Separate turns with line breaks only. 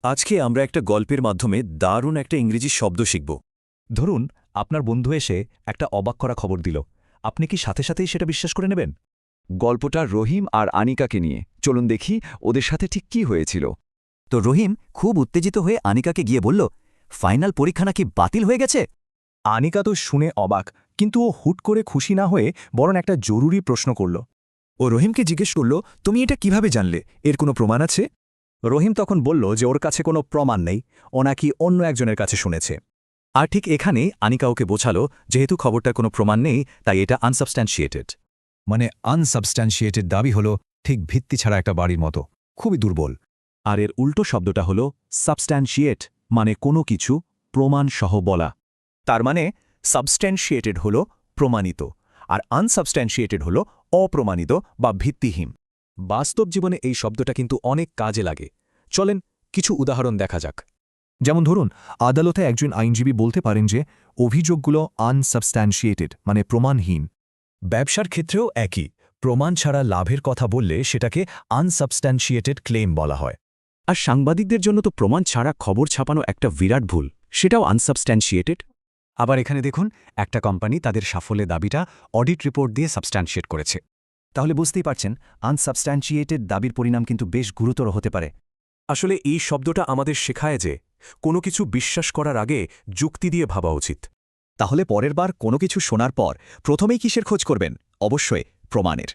আজকে আমরা একটা গল্পের মাধ্যমে দারুণ একটা ইংরেজি শব্দ শিখব।
ধরুন আপনার বন্ধু এসে একটা অবাক করা খবর দিল, আপনি কি সাথে সাথেই সেটা বিশ্বাস করে নেবেন?
গল্পটা রহিম আর আনিকাকে নিয়ে। চলুন দেখি ওদের সাথে ঠিক কী হয়েছিল।
তো রহিম খুব উত্তেজিত হয়ে আনিকাকে গিয়ে বলল, ফাইনাল পরীক্ষা নাকি বাতিল হয়ে গেছে।
আনিকা তো শুনে অবাক, কিন্তু ও হুট করে খুশি না হয়ে বরং একটা জরুরি প্রশ্ন করল।
ও রহিমকে জিজ্ঞেস করল, তুমি এটা কিভাবে জানলে? এর কোনো প্রমাণ আছে?
রহিম তখন বলল যে ওর কাছে কোনো প্রমাণ নেই, ও নাকি অন্য একজনের কাছে শুনেছে।
আর ঠিক এখানেই আনিকা ওকে বোঝালো, যেহেতু খবরটার কোনো প্রমাণ নেই তাই এটা আনসাবস্ট্যান্সিয়েটেড। মানে আনসাবস্ট্যান্সিয়েটেড দাবি হলো ঠিক ভিত্তি ছাড়া একটা বাড়ির মতো, খুবই দুর্বল। আর এর উল্টো শব্দটা হলো সাবস্ট্যান্সিয়েট, মানে কোনো কিছু প্রমাণ সহ বলা। তার মানে সাবস্ট্যান্সিয়েটেড হলো প্রমাণিত, আর আনসাবস্ট্যান্সিয়েটেড হলো অপ্রমাণিত বা ভিত্তিহীন। বাস্তব জীবনে এই শব্দটা কিন্তু অনেক কাজে লাগে। চলেন কিছু উদাহরণ দেখা যাক। যেমন ধরুন, আদালতে একজন আইনজীবী বলতে পারেন যে অভিযোগগুলো আনসাবস্ট্যান্সিয়েটেড, মানে প্রমাণহীন। ব্যবসার ক্ষেত্রেও একই, প্রমাণ ছাড়া লাভের কথা বললে সেটাকে আনসাবস্ট্যান্সিয়েটেড ক্লেম বলা হয়। আর সাংবাদিকদের জন্য তো প্রমাণ ছাড়া খবর ছাপানো একটা বিরাট ভুল, সেটাও আনসাবস্ট্যান্সিয়েটেড।
আবার এখানে দেখুন, একটা কোম্পানি তাদের সাফল্যের দাবিটা অডিট রিপোর্ট দিয়ে সাবস্ট্যান্সিয়েট করেছে।
তাহলে বুঝতেই পারছেন, আনসাবস্ট্যান্সিয়েটেড দাবির পরিণাম কিন্তু বেশ গুরুতর হতে পারে।
আসলে এই শব্দটা আমাদের শেখায় যে কোনো কিছু বিশ্বাস করার আগে যুক্তি দিয়ে ভাবা উচিত।
তাহলে পরের বার কোনো কিছু শোনার পর প্রথমেই কিসের খোঁজ করবেন? অবশ্যই প্রমাণের।